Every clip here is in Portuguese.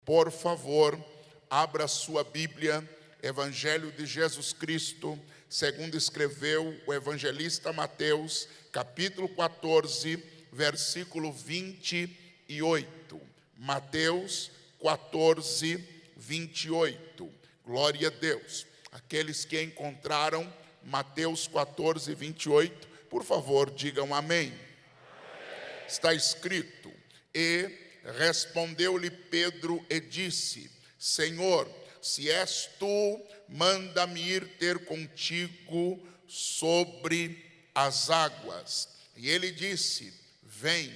Por favor, abra sua Bíblia, Evangelho de Jesus Cristo, segundo escreveu o evangelista Mateus, capítulo 14, versículo 28. Mateus 14, 28. Glória a Deus. Aqueles que encontraram Mateus 14, 28, por favor, digam amém. Está escrito: E respondeu-lhe Pedro e disse: Senhor, se és tu, manda-me ir ter contigo sobre as águas. E ele disse: Vem.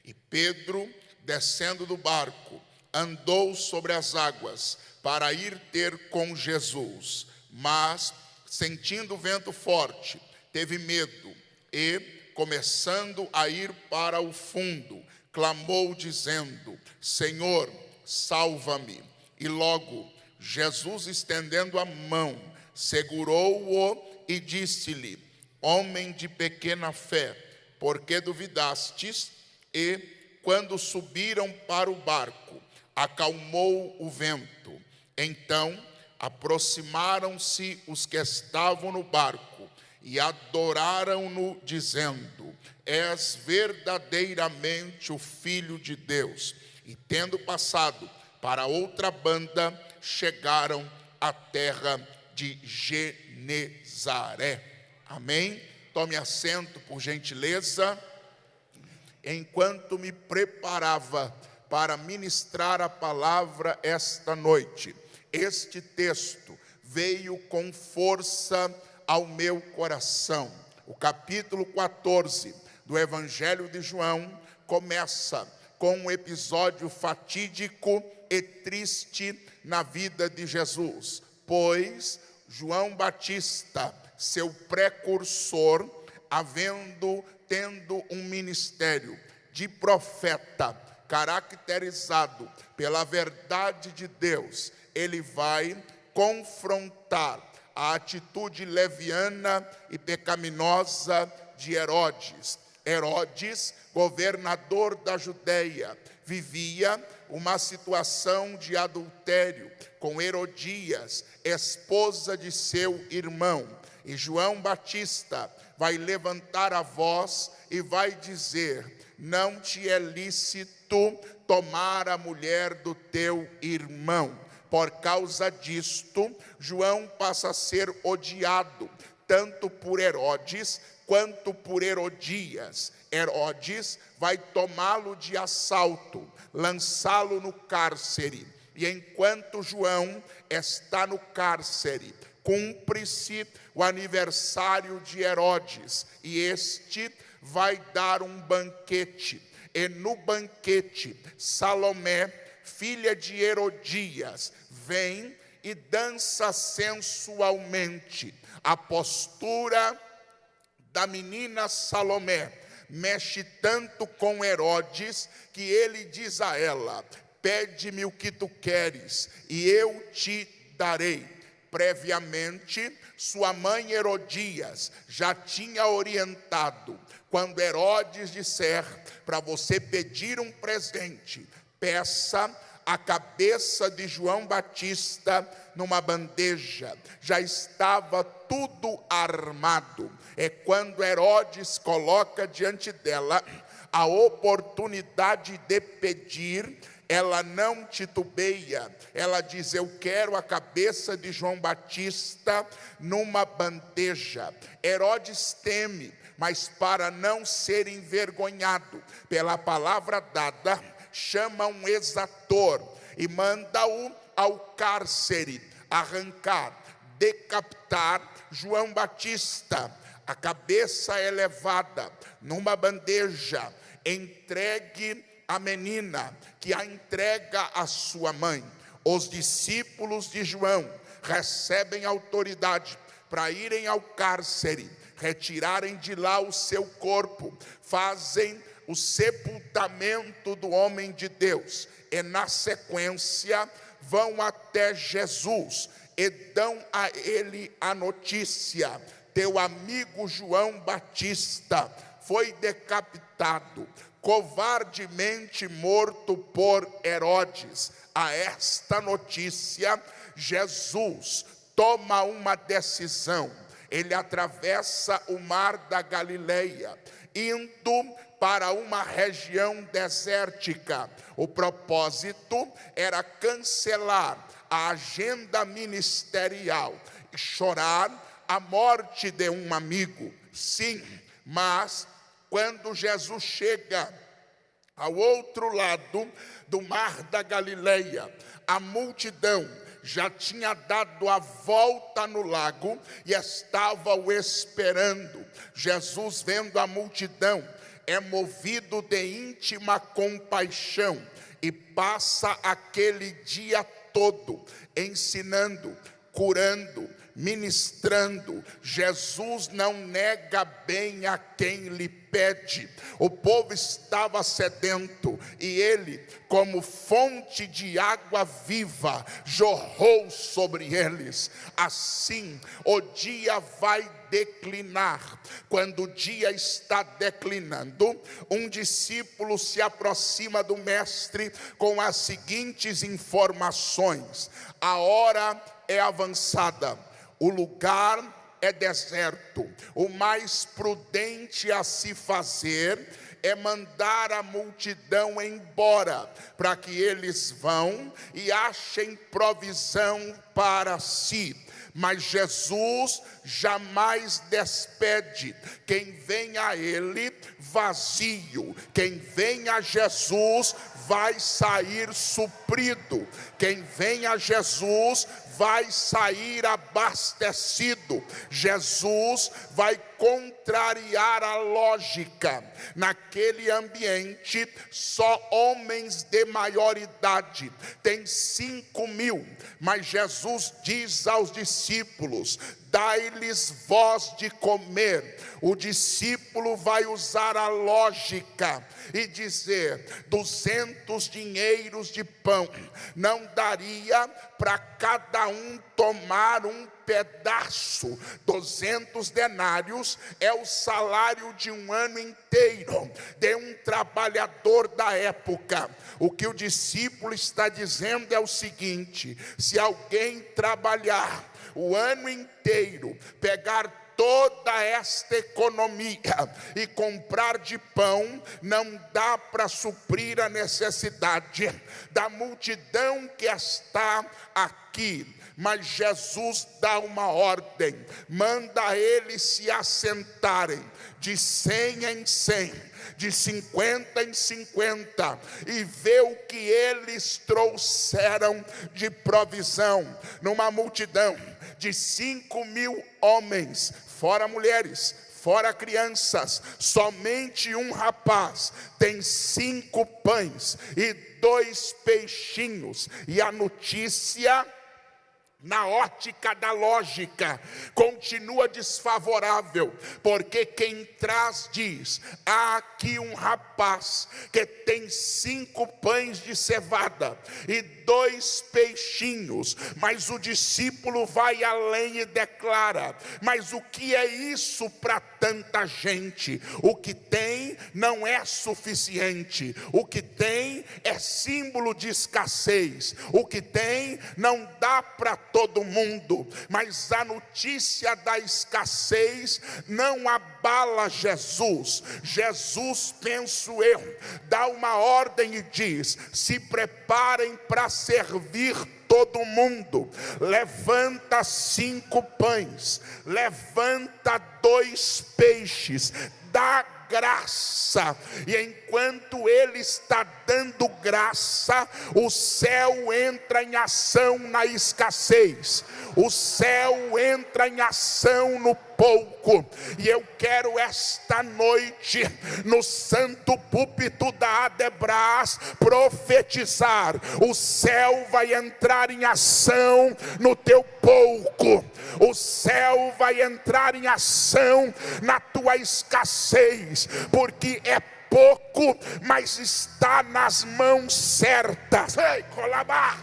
E Pedro, descendo do barco, andou sobre as águas para ir ter com Jesus. Mas, sentindo o vento forte, teve medo e, começando a ir para o fundo, clamou dizendo: Senhor, salva-me. E logo, Jesus, estendendo a mão, segurou-o e disse-lhe: Homem de pequena fé, por que duvidastes? E, quando subiram para o barco, acalmou o vento. Então, aproximaram-se os que estavam no barco e adoraram-no, dizendo: És verdadeiramente o Filho de Deus. E tendo passado para outra banda, chegaram à terra de Genezaré. Amém? Tome assento, por gentileza. Enquanto me preparava para ministrar a palavra esta noite, este texto veio com força ao meu coração. O capítulo 14 do Evangelho de João começa com um episódio fatídico e triste na vida de Jesus, pois João Batista, seu precursor, tendo um ministério de profeta caracterizado pela verdade de Deus, ele vai confrontar a atitude leviana e pecaminosa de Herodes. Herodes, governador da Judeia, vivia uma situação de adultério com Herodias, esposa de seu irmão. E João Batista vai levantar a voz e vai dizer: não te é lícito tomar a mulher do teu irmão. Por causa disto, João passa a ser odiado, tanto por Herodes quanto por Herodias. Herodes vai tomá-lo de assalto, lançá-lo no cárcere. E enquanto João está no cárcere, cumpre-se o aniversário de Herodes, e este vai dar um banquete. E no banquete, Salomé, filha de Herodias, vem e dança sensualmente. A postura da menina Salomé mexe tanto com Herodes que ele diz a ela: pede-me o que tu queres e eu te darei. Previamente, sua mãe Herodias já tinha orientado: quando Herodes disser para você pedir um presente, peça a cabeça de João Batista numa bandeja. Já estava tudo armado. É quando Herodes coloca diante dela a oportunidade de pedir, ela não titubeia. Ela diz: eu quero a cabeça de João Batista numa bandeja. Herodes teme, mas para não ser envergonhado pela palavra dada, chama um exator e manda-o ao cárcere arrancar, decapitar João Batista. A cabeça é levada numa bandeja, entregue à menina, que a entrega à sua mãe. Os discípulos de João recebem autoridade para irem ao cárcere, retirarem de lá o seu corpo, fazem o sepultamento do homem de Deus, e na sequência vão até Jesus e dão a ele a notícia: teu amigo João Batista foi decapitado. covardemente morto por Herodes. A esta notícia, Jesus toma uma decisão. Ele atravessa o mar da Galileia, indo para uma região desértica. O propósito era cancelar a agenda ministerial e chorar a morte de um amigo. Sim, mas quando Jesus chega ao outro lado do mar da Galileia, a multidão já tinha dado a volta no lago e estava o esperando. Jesus, vendo a multidão, é movido de íntima compaixão e passa aquele dia todo ensinando, curando, ministrando. Jesus não nega bem a quem lhe pede. O povo estava sedento e ele, como fonte de água viva, jorrou sobre eles. Assim, o dia vai declinar. Quando o dia está declinando, um discípulo se aproxima do mestre com as seguintes informações: a hora é avançada, o lugar é deserto. O mais prudente a se fazer é mandar a multidão embora, para que eles vão e achem provisão para si. Mas Jesus jamais despede quem vem a ele vazio. Quem vem a Jesus vai sair suprido. Quem vem a Jesus vai sair abastecido. Jesus vai contrariar a lógica. Naquele ambiente, só homens de maior idade. Tem 5.000, mas Jesus diz aos discípulos: dai-lhes vós de comer. O discípulo vai usar a lógica e dizer: 200 dinheiros de pão não daria para cada um tomar um pedaço. 200 denários é o salário de um ano inteiro de um trabalhador da época. O que o discípulo está dizendo é o seguinte: se alguém trabalhar o ano inteiro, pegar toda esta economia e comprar de pão, não dá para suprir a necessidade da multidão que está aqui. Mas Jesus dá uma ordem, manda eles se assentarem de 100 em 100, de 50 em 50, e vê o que eles trouxeram de provisão. Numa multidão de 5.000 homens, fora mulheres, fora crianças, somente um rapaz tem 5 pães e 2 peixinhos. E a notícia, na ótica da lógica, continua desfavorável, porque quem traz diz: há aqui um rapaz que tem 5 pães de cevada e 2 peixinhos. Mas o discípulo vai além e declara: mas o que é isso para tanta gente? O que tem não é suficiente. O que tem é símbolo de escassez. O que tem não dá para todo mundo. Mas a notícia da escassez não abala Jesus. Jesus, penso eu, dá uma ordem e diz: se preparem para servir todo mundo. Levanta 5 pães, levanta 2 peixes, dá graça. E enquanto ele está dando graça, o céu entra em ação na escassez. O céu entra em ação no pouco. E eu quero esta noite, no santo púlpito da Adebras, profetizar: o céu vai entrar em ação no teu pouco. O céu vai entrar em ação na tua escassez, porque é pouco, mas está nas mãos certas. Ei, colabar!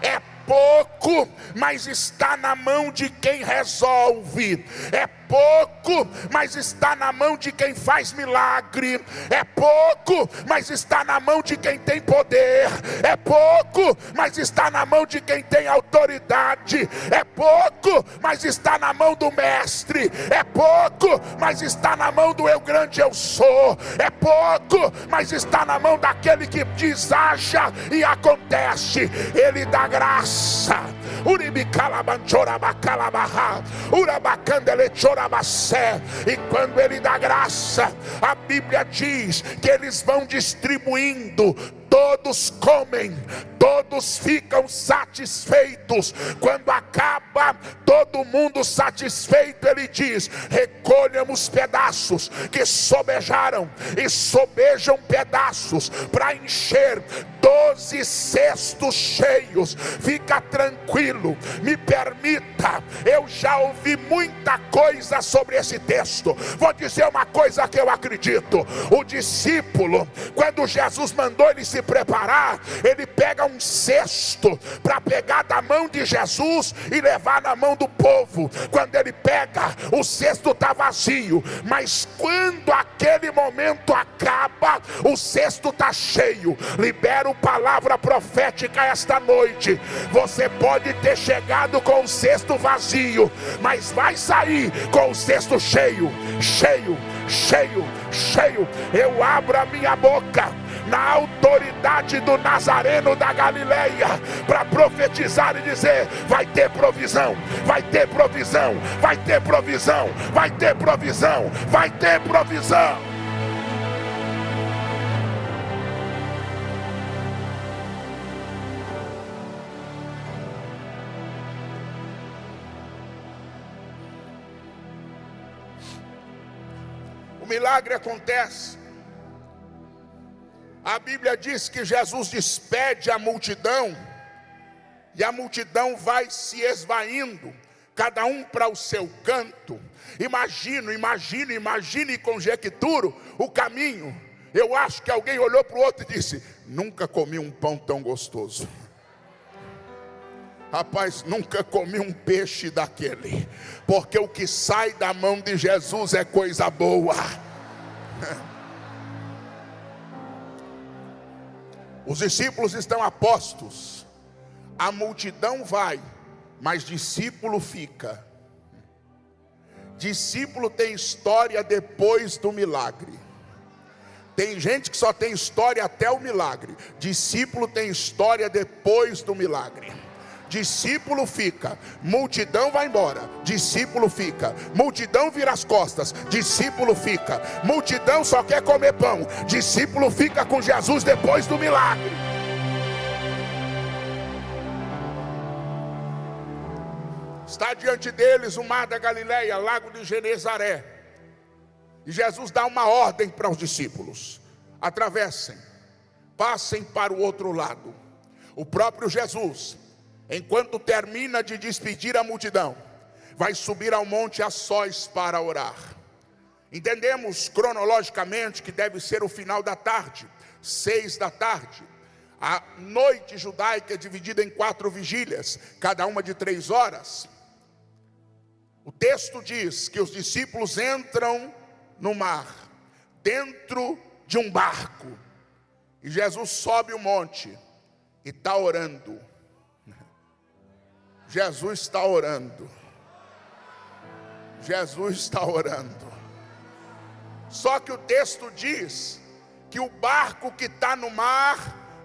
É pouco, mas está na mão de quem resolve. É pouco, pouco, mas está na mão de quem faz milagre. É pouco, mas está na mão de quem tem poder. É pouco, mas está na mão de quem tem autoridade. É pouco, mas está na mão do mestre. É pouco, mas está na mão do eu grande eu sou. É pouco, mas está na mão daquele que diz haja e acontece. Ele dá graça. E quando ele dá graça, a Bíblia diz que eles vão distribuindo. Todos comem, todos ficam satisfeitos. Quando acaba, todo mundo satisfeito, ele diz: recolham os pedaços que sobejaram, e sobejam pedaços para encher 12 cestos cheios. Fica tranquilo, me permita, eu já ouvi muita coisa sobre esse texto. Vou dizer uma coisa que eu acredito: o discípulo, quando Jesus mandou ele se preparar, ele pega um cesto para pegar da mão de Jesus e levar na mão do povo. Quando ele pega, o cesto está vazio, mas quando aquele momento acaba, o cesto está cheio. Libero palavra profética esta noite: você pode ter chegado com o cesto vazio, mas vai sair com o cesto cheio, cheio, cheio, cheio. Eu abro a minha boca na autoridade do Nazareno da Galileia para profetizar e dizer: vai ter provisão, vai ter provisão, vai ter provisão, vai ter provisão, vai ter provisão. O milagre acontece. A Bíblia diz que Jesus despede a multidão, e a multidão vai se esvaindo, cada um para o seu canto. Imagine e conjecturo o caminho. Eu acho que alguém olhou para o outro e disse: nunca comi um pão tão gostoso. Rapaz, nunca comi um peixe daquele, porque o que sai da mão de Jesus é coisa boa. Os discípulos estão a postos, a multidão vai, mas discípulo fica. Discípulo tem história depois do milagre. Tem gente que só tem história até o milagre. Discípulo tem história depois do milagre. Discípulo fica, multidão vai embora, discípulo fica. Multidão vira as costas, discípulo fica. Multidão só quer comer pão, discípulo fica com Jesus depois do milagre. Está diante deles o mar da Galileia, lago de Genezaré, e Jesus dá uma ordem para os discípulos: atravessem, passem para o outro lado. O próprio Jesus, enquanto termina de despedir a multidão, vai subir ao monte a sós para orar. Entendemos cronologicamente que deve ser o final da tarde, 6 da tarde. A noite judaica é dividida em 4 vigílias, cada uma de 3 horas. O texto diz que os discípulos entram no mar, dentro de um barco, e Jesus sobe o monte e está orando. Jesus está orando. Jesus está orando. Só que o texto diz que o barco que está no mar,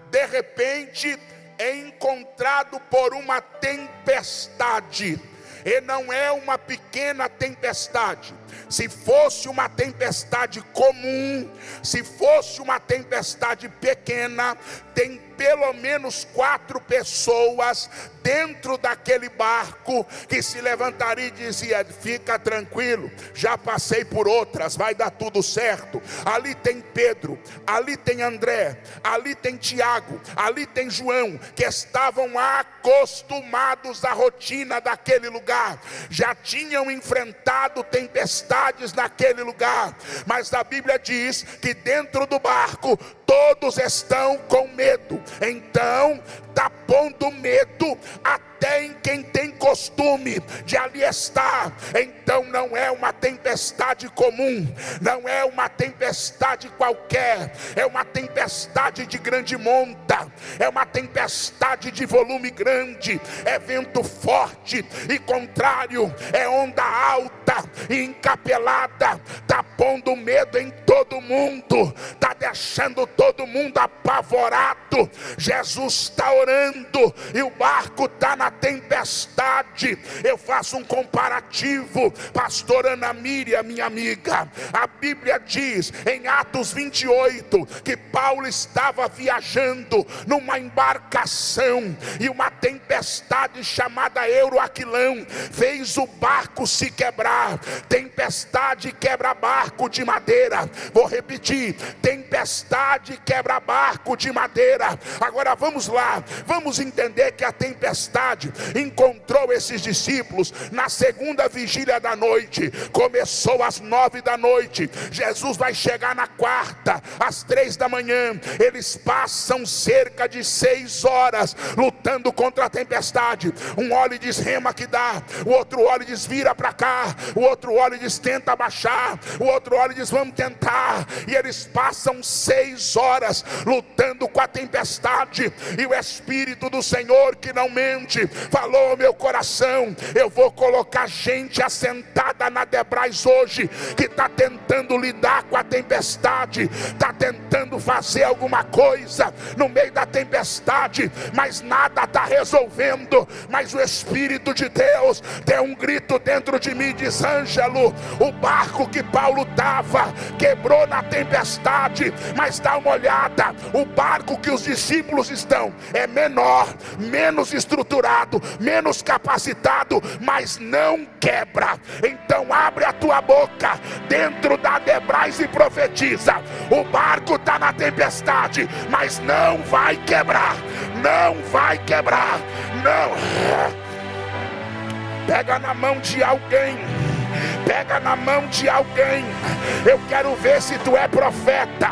de repente, é encontrado por uma tempestade. E não é uma pequena tempestade. Se fosse uma tempestade comum, se fosse uma tempestade pequena, tem pelo menos 4 pessoas dentro daquele barco que se levantaria e dizia: fica tranquilo, já passei por outras, vai dar tudo certo. Ali tem Pedro, ali tem André, ali tem Tiago, ali tem João, que estavam acostumados à rotina daquele lugar, já tinham enfrentado tempestades naquele lugar. Mas a Bíblia diz que dentro do barco todos estão com medo. Então está pondo medo até em quem tem coragem costume de ali estar. Então não é uma tempestade comum, não é uma tempestade qualquer, é uma tempestade de grande monta, é uma tempestade de volume grande, é vento forte e contrário, é onda alta e encapelada, está pondo medo em todo mundo, está deixando todo mundo apavorado. Jesus está orando e o barco está na tempestade. Eu faço um comparativo, pastor Ana Miriam, minha amiga. A Bíblia diz em Atos 28 que Paulo estava viajando numa embarcação e uma tempestade chamada Euroaquilão fez o barco se quebrar. Tempestade quebra barco de madeira. Vou repetir: tempestade quebra barco de madeira. Agora vamos lá, vamos entender que a tempestade encontrou esses discípulos na segunda vigília da noite. Começou às 9 da noite, Jesus vai chegar na quarta às 3 da manhã. Eles passam cerca de 6 horas lutando contra a tempestade. Um olha e diz rema que dá, o outro olha e diz vira para cá, o outro olha e diz tenta baixar, o outro olha e diz vamos tentar. E eles passam 6 horas lutando com a tempestade, e o Espírito do Senhor, que não mente, falou ao meu coração: eu vou colocar gente assentada na Debrais hoje, que está tentando lidar com a tempestade, está tentando fazer alguma coisa no meio da tempestade, mas nada está resolvendo. Mas o Espírito de Deus tem um grito dentro de mim, diz: Ângelo, o barco que Paulo estava quebrou na tempestade, mas dá uma olhada, o barco que os discípulos estão é menor, menos estruturado, menos capacitado, mas não quebra. Então abre a tua boca dentro da Debrais e profetiza: o barco está na tempestade, mas não vai quebrar, não vai quebrar, não. Pega na mão de alguém, pega na mão de alguém. Eu quero ver se tu é profeta,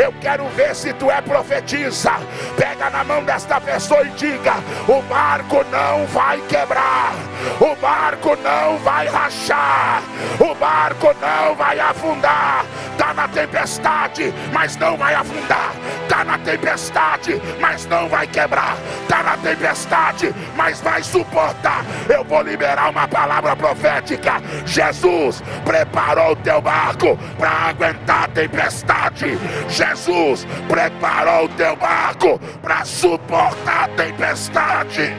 eu quero ver se tu é profetisa. Pega na mão desta pessoa e diga: o barco não vai quebrar, o barco não vai rachar, o barco não vai afundar. Está na tempestade, mas não vai afundar. Está na tempestade, mas não vai quebrar. Está na tempestade, mas vai suportar. Eu vou liberar uma palavra profética. Jesus preparou o teu barco para aguentar a tempestade. Jesus preparou o teu barco para suportar a tempestade.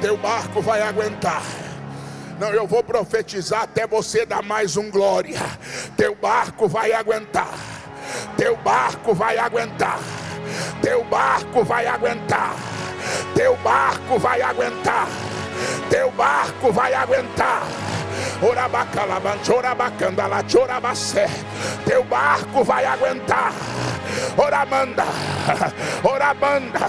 Teu barco vai aguentar. Não, eu vou profetizar até você dar mais um glória. Teu barco vai aguentar. Teu barco vai aguentar. Teu barco vai aguentar. Teu barco vai aguentar. Teu barco vai aguentar. Teu barco vai aguentar. Oramanda, Orabanda,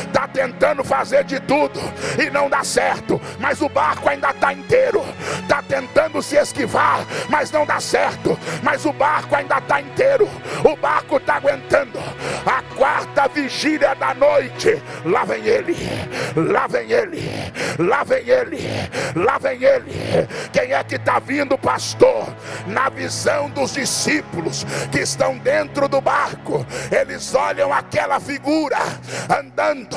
está tentando fazer de tudo e não dá certo, mas o barco ainda está inteiro. Está tentando se esquivar, mas não dá certo, mas o barco ainda está inteiro. O barco está aguentando. A quarta vigília da noite, lá vem ele, lá vem ele, lá vem ele, lá vem ele. Quem é que está vindo, pastor? Na visão dos discípulos que estão dentro do barco, eles olham aquela figura andando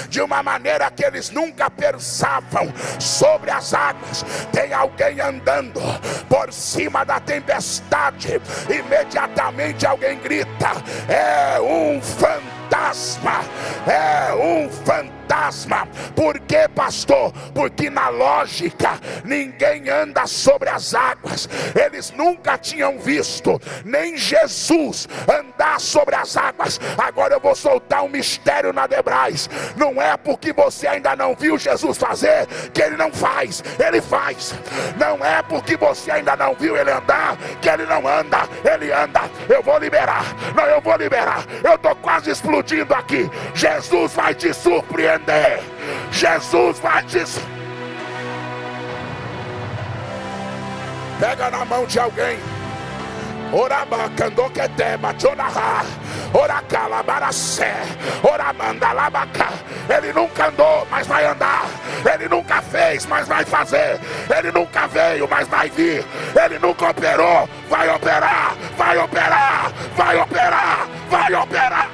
de uma maneira que eles nunca pensavam sobre as águas. Tem alguém andando por cima da tempestade. Imediatamente alguém grita: é um fantasma, é um fantasma. Por que, pastor? Porque na lógica ninguém anda sobre as águas. Eles nunca tinham visto nem Jesus andar sobre as águas. Agora eu vou soltar um mistério na Debrais. Não é porque você ainda não viu Jesus fazer que ele não faz, ele faz. Não é porque você ainda não viu ele andar que ele não anda, ele anda. Eu vou liberar, não, eu vou liberar. Eu estou quase explodindo aqui. Jesus vai te surpreender. Jesus vai te... Pega na mão de alguém. Orabacandoqueteba, tchonaha, oracalabaracé, oramandalabaca. Ele nunca andou, mas vai andar. Ele nunca fez, mas vai fazer. Ele nunca veio, mas vai vir. Ele nunca operou, vai operar, vai operar, vai operar, vai operar.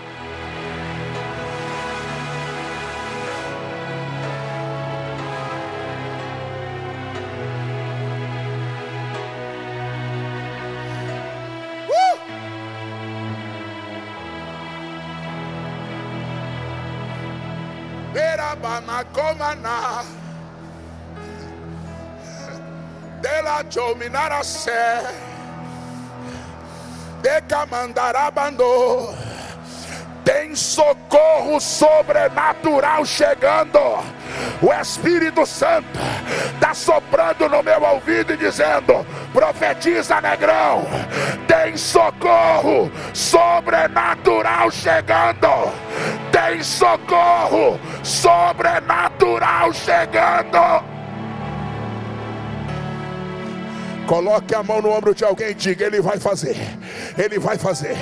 Berabanakomana Dela Jominaracé Decamandarabando. Tem socorro sobrenatural chegando. O Espírito Santo está soprando no meu ouvido e dizendo: profetiza, negrão. Tem socorro sobrenatural chegando. Tem socorro sobrenatural chegando. Coloque a mão no ombro de alguém e diga: ele vai fazer, ele vai fazer,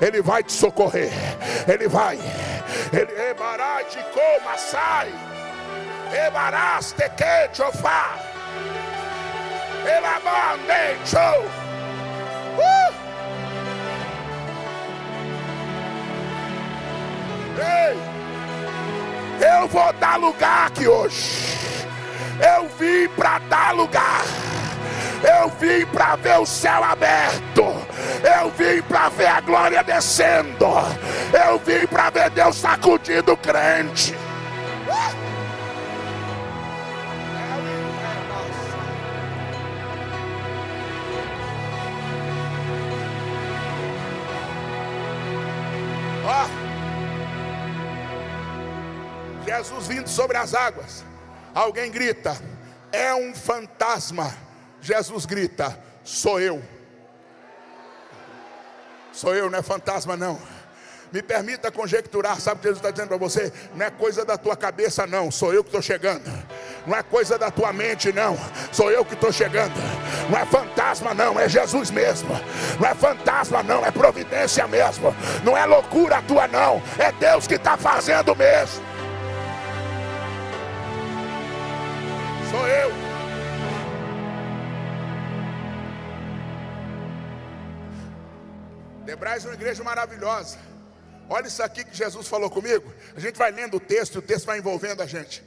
ele vai te socorrer, ele vai. Ele ebará de coma sai, ebarás te que chofá, elabande show. Ei, eu vou dar lugar aqui hoje. Eu vim para dar lugar. Eu vim para ver o céu aberto. Eu vim para ver a glória descendo. Eu vim para ver Deus sacudindo o crente. Jesus vindo sobre as águas. Alguém grita: é um fantasma. Jesus grita: sou eu. Sou eu, não é fantasma não. Me permita conjecturar. Sabe o que Jesus está dizendo para você? Não é coisa da tua cabeça não. Sou eu que estou chegando. Não é coisa da tua mente não. Sou eu que estou chegando. Não é fantasma não, é Jesus mesmo. Não é fantasma não, é providência mesmo. Não é loucura tua não, é Deus que está fazendo mesmo. Sou eu. Debrais é uma igreja maravilhosa. Olha isso aqui que Jesus falou comigo. A gente vai lendo o texto e o texto vai envolvendo a gente.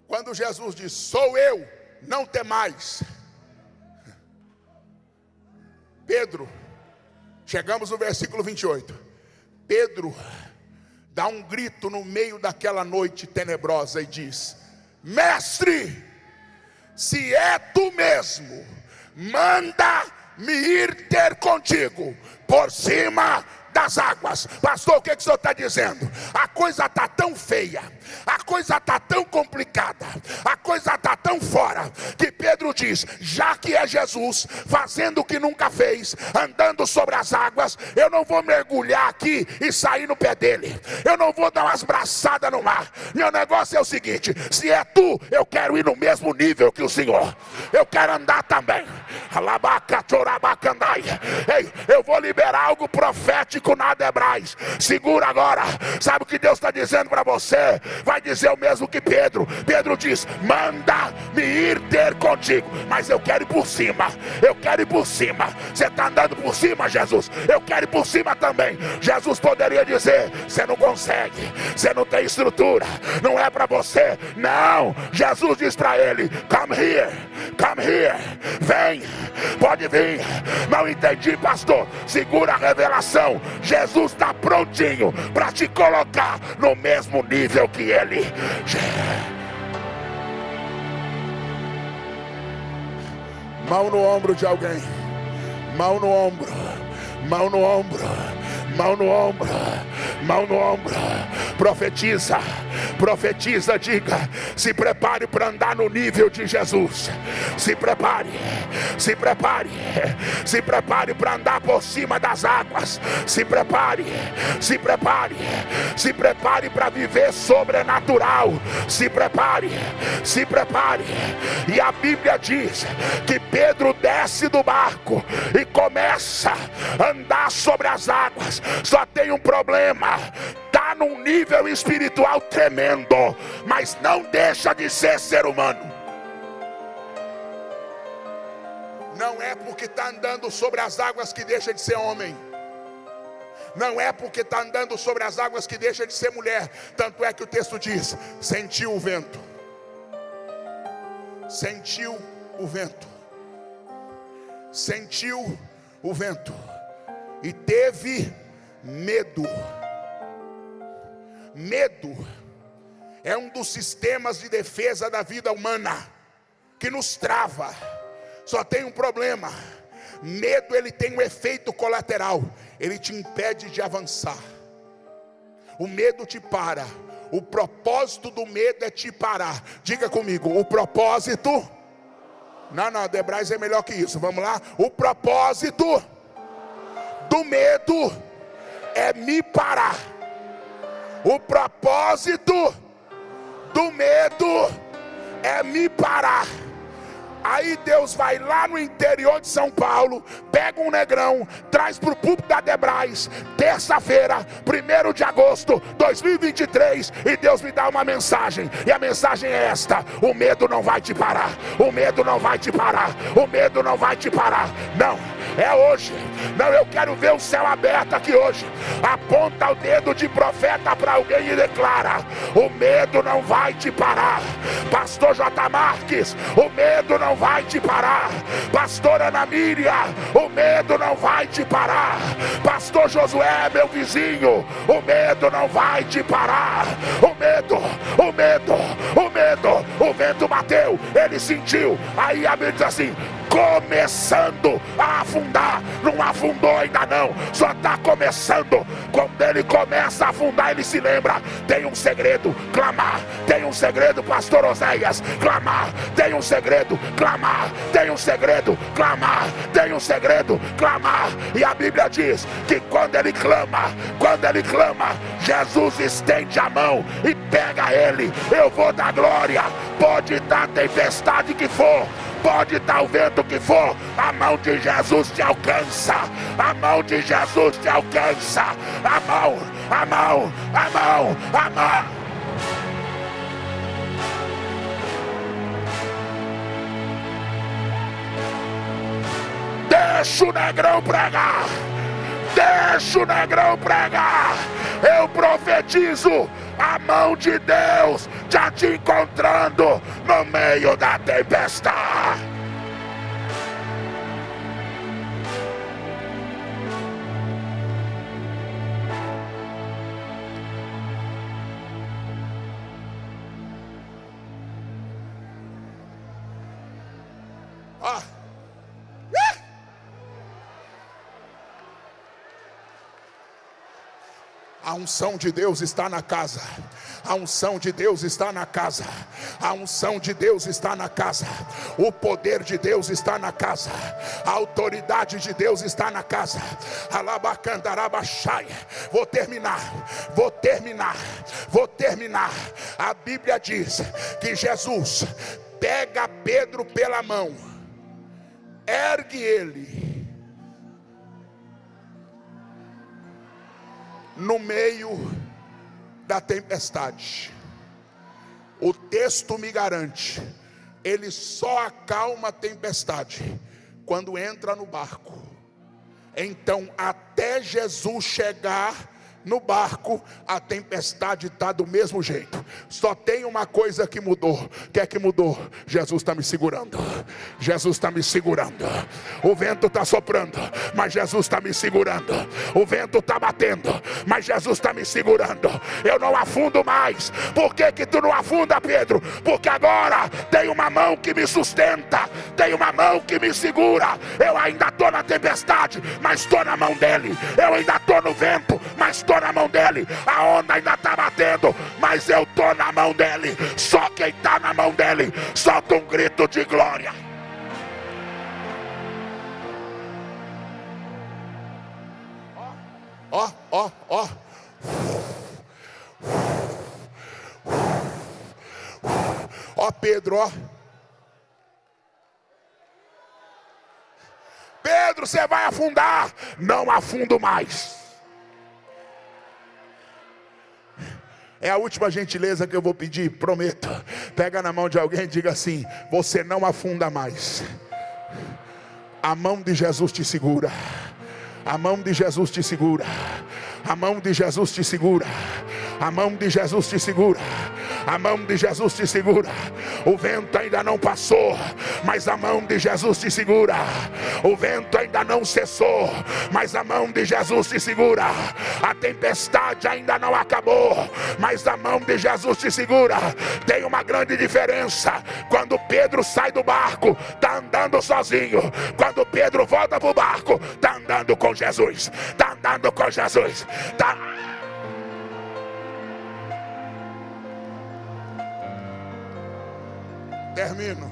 Quando Jesus diz: sou eu, não temais. Pedro, chegamos no versículo 28. Pedro dá um grito no meio daquela noite tenebrosa e diz: mestre, se é tu mesmo, manda-me ir ter contigo por cima das águas. Pastor, o que o senhor está dizendo? A coisa está tão feia, a coisa está tão complicada, a coisa está tão fora, que Pedro diz: já que é Jesus fazendo o que nunca fez, andando sobre as águas, eu não vou mergulhar aqui e sair no pé dele, eu não vou dar umas braçadas no mar. Meu negócio é o seguinte: se é tu, eu quero ir no mesmo nível que o Senhor, eu quero andar também. Ei, eu vou liberar algo profético na Debrais. Segura agora. Sabe o que Deus está dizendo para você? Vai dizer o mesmo que Pedro. Pedro diz: manda-me ir ter contigo. Mas eu quero ir por cima. Eu quero ir por cima. Você está andando por cima, Jesus? Eu quero ir por cima também. Jesus poderia dizer: você não consegue, você não tem estrutura, não é para você. Não, Jesus diz para ele: come here, come here. Vem, pode vir. Não entendi, pastor. Segura a revelação. Jesus está prontinho para te colocar no mesmo nível que ele. Mão no ombro de alguém. Mão no ombro. Mão no ombro. Mão no ombro. Mão no ombro. Profetiza. Profetiza, diga: se prepare para andar no nível de Jesus. Se prepare, se prepare, se prepare para andar por cima das águas. Se prepare, se prepare, se prepare para viver sobrenatural. Se prepare, se prepare. E a Bíblia diz que Pedro desce do barco e começa a andar sobre as águas. Só tem um problema: está num nível espiritual tremendo, mas não deixa de ser ser humano. Não é porque está andando sobre as águas que deixa de ser homem. Não é porque está andando sobre as águas que deixa de ser mulher. Tanto é que o texto diz: sentiu o vento. Sentiu o vento. Sentiu o vento. E teve medo. Medo é um dos sistemas de defesa da vida humana que nos trava. Só tem um problema: medo, ele tem um efeito colateral. Ele te impede de avançar. O medo te para. O propósito do medo é te parar. Diga comigo: o propósito... Não, Debrais é melhor que isso. Vamos lá. O propósito do medo é me parar. O propósito do medo é me parar. Aí Deus vai lá no interior de São Paulo, pega um negrão, traz para o púlpito da Debrais, terça-feira, 1º de agosto de 2023, e Deus me dá uma mensagem, e a mensagem é esta: o medo não vai te parar, o medo não vai te parar, o medo não vai te parar. Não, é hoje. Não, eu quero ver o céu aberto aqui hoje. Aponta o dedo de profeta para alguém e declara: o medo não vai te parar. Pastor J. Marques, o medo não vai te parar. Pastora Ana Miriam, o medo não vai te parar. Pastor Josué, meu vizinho, o medo não vai te parar. O medo, o medo, o medo. O vento bateu, ele sentiu. Aí a Bíblia diz assim: começando a afundar. Não afundou ainda não, só está começando. Quando ele começa a afundar, ele se lembra: tem um segredo, clamar. Tem um segredo, pastor Oséias, clamar. Tem um segredo, clamar. Tem um segredo, clamar. Tem um segredo, clamar. E a Bíblia diz que quando ele clama, Jesus estende a mão e pega ele. Eu vou dar glória. Pode dar tempestade que for, pode dar o vento que for, a mão de Jesus te alcança. A mão de Jesus te alcança. A mão, a mão, a mão, a mão. Deixa o negrão pregar. Deixa o negrão pregar. Eu profetizo a mão de Deus já te encontrando no meio da tempestade. A unção de Deus está na casa. A unção de Deus está na casa. A unção de Deus está na casa. O poder de Deus está na casa. A autoridade de Deus está na casa. Alabacandarabachai. Vou terminar. A Bíblia diz que Jesus pega Pedro pela mão, ergue ele no meio da tempestade. O texto me garante, ele só acalma a tempestade quando entra no barco. Então, até Jesus chegar no barco, a tempestade está do mesmo jeito. Só tem uma coisa que mudou. O que é que mudou? Jesus está me segurando. Jesus está me segurando. O vento está soprando, mas Jesus está me segurando. O vento está batendo, mas Jesus está me segurando. Eu não afundo mais. Por que que tu não afunda, Pedro? Porque agora tem uma mão que me sustenta, tem uma mão que me segura. Eu ainda estou na tempestade, mas estou na mão dele. Eu ainda estou no vento, mas estou na mão dele. A onda ainda está batendo, mas eu estou estou na mão dele. Só quem está na mão dele, solta um grito de glória. Ó, ó, ó. Ó Pedro, ó. Pedro, você vai afundar. Não afundo mais. É a última gentileza que eu vou pedir, prometo. Pega na mão de alguém e diga assim: você não afunda mais. A mão de Jesus te segura. A mão de Jesus te segura. A mão de Jesus te segura. A mão de Jesus te segura. A mão de Jesus te segura. O vento ainda não passou, mas a mão de Jesus te segura. O vento ainda não cessou, mas a mão de Jesus te segura. A tempestade ainda não acabou, mas a mão de Jesus te segura. Tem uma grande diferença. Quando Pedro sai do barco, está andando sozinho. Quando Pedro volta para o barco, está andando com Jesus. Está andando com Jesus. Tá... Termino.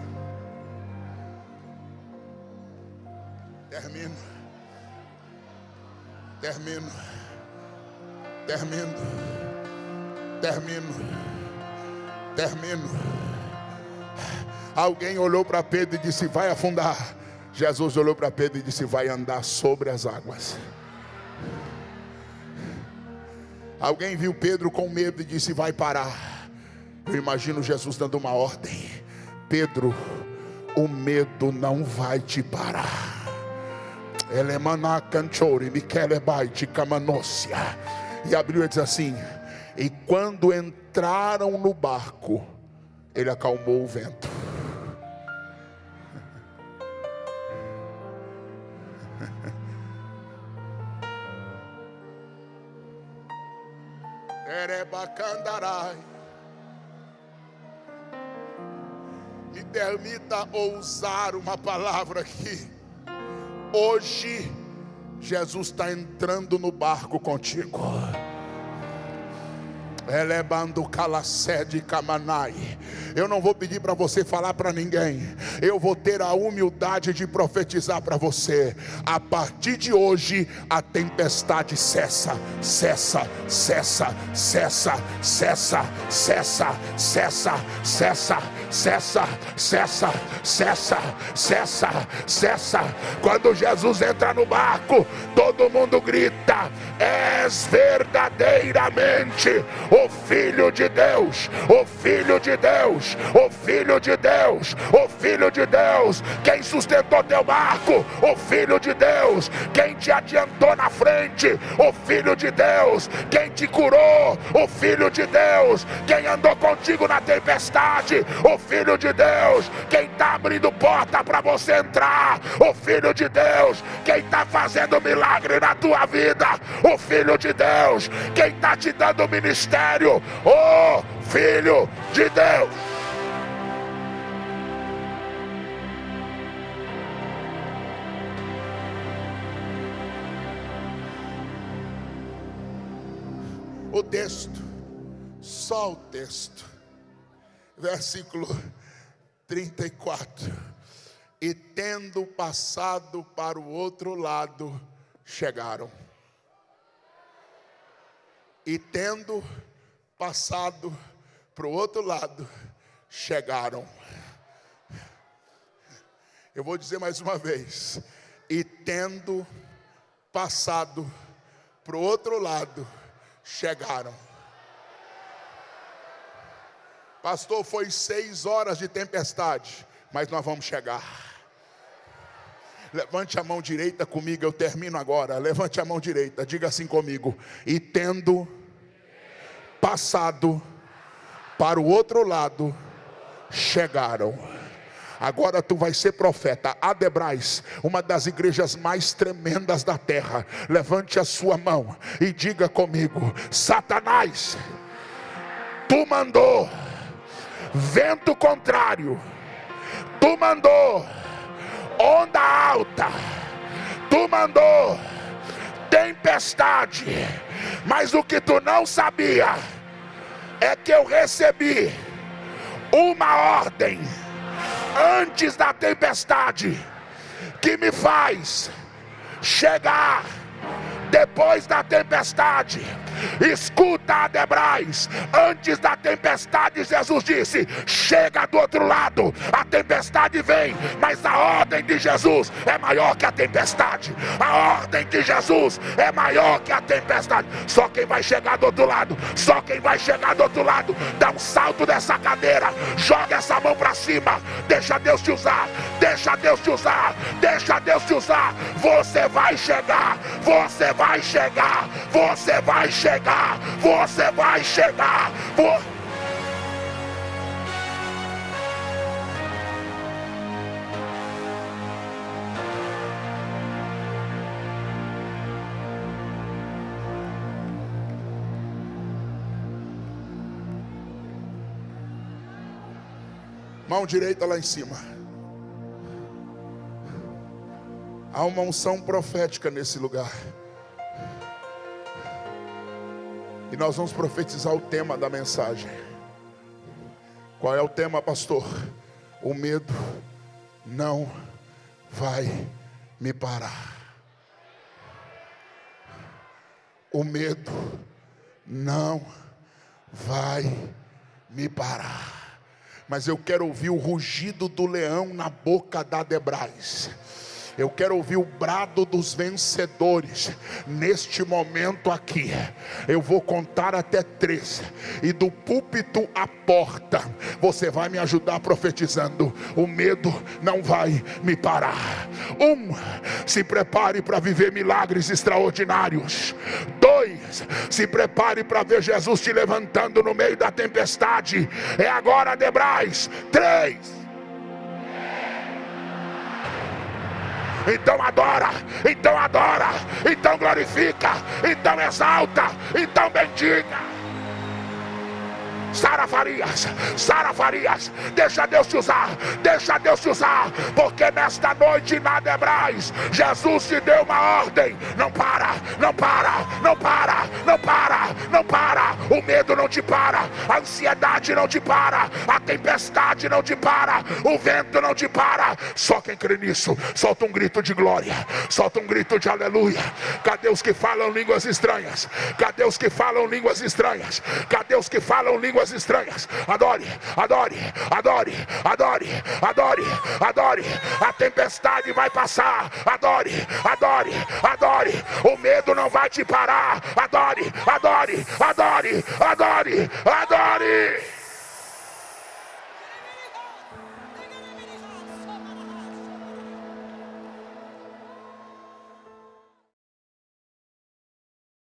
Alguém olhou para Pedro e disse: vai afundar. Jesus olhou para Pedro e disse: vai andar sobre as águas. Alguém viu Pedro com medo e disse: vai parar. Eu imagino Jesus dando uma ordem: Pedro, o medo não vai te parar. E abriu e disse assim: e quando entraram no barco, ele acalmou o vento. Me permita ousar uma palavra aqui. Hoje Jesus está entrando no barco contigo. Eu não vou pedir para você falar para ninguém. Eu vou ter a humildade de profetizar para você. A partir de hoje a tempestade cessa. Cessa, cessa, cessa, cessa, cessa, cessa, cessa, cessa, cessa, cessa, cessa, cessa. Quando Jesus entra no barco, todo mundo grita: és verdadeiramente o Filho de Deus, o Filho de Deus, o Filho de Deus, o Filho de Deus. Quem sustentou teu barco? O Filho de Deus. Quem te adiantou na frente? O Filho de Deus. Quem te curou? O Filho de Deus. Quem andou contigo na tempestade? O Filho de Deus. Quem está abrindo porta para você entrar? O Filho de Deus. Quem está fazendo milagre na tua vida? O Filho de Deus. Quem está te dando ministério? O Filho de Deus. O texto, só o texto, versículo 34. E tendo passado para o outro lado, chegaram. E tendo passado para o outro lado, chegaram. Eu vou dizer mais uma vez: e tendo passado para o outro lado, chegaram. Pastor, foi 6 horas de tempestade, mas nós vamos chegar. Levante a mão direita comigo, eu termino agora. Levante a mão direita, diga assim comigo: e tendo passado para o outro lado, chegaram. Agora tu vai ser profeta. Adebrais, uma das igrejas mais tremendas da terra. Levante a sua mão e diga comigo: Satanás, tu mandou vento contrário, tu mandou onda alta, tu mandou tempestade, mas o que tu não sabia é que eu recebi uma ordem antes da tempestade que me faz chegar depois da tempestade. Escuta, Adebrais, antes da tempestade Jesus disse: chega do outro lado. A tempestade vem, mas a ordem de Jesus é maior que a tempestade. A ordem de Jesus é maior que a tempestade. Só quem vai chegar do outro lado, só quem vai chegar do outro lado, dá um salto dessa cadeira, joga essa mão para cima, deixa Deus te usar, deixa Deus te usar, deixa Deus te usar. Você vai chegar, você vai chegar, você vai chegar, você vai chegar. Mão direita lá em cima. Há uma unção profética nesse lugar. E nós vamos profetizar o tema da mensagem. Qual é o tema, pastor? O medo não vai me parar. O medo não vai me parar. Mas eu quero ouvir o rugido do leão na boca da Adebrais. Eu quero ouvir o brado dos vencedores. Neste momento aqui, eu vou contar até 3. E do púlpito à porta, você vai me ajudar profetizando: o medo não vai me parar. 1, se prepare para viver milagres extraordinários. 2, se prepare para ver Jesus te levantando no meio da tempestade. É agora, Adebrais. 3. Então adora, então glorifica, então exalta, então bendiga. Sara Farias, deixa Deus te usar, porque nesta noite na Adebrais, Jesus te deu uma ordem: não para, o medo não te para, a ansiedade não te para, a tempestade não te para, o vento não te para. Só quem crê nisso, solta um grito de glória, solta um grito de aleluia. Cadê os que falam línguas estranhas? Cadê os que falam línguas estranhas? Cadê os que falam línguas estranhas? Adore. A tempestade vai passar. Adore. O medo não vai te parar. Adore.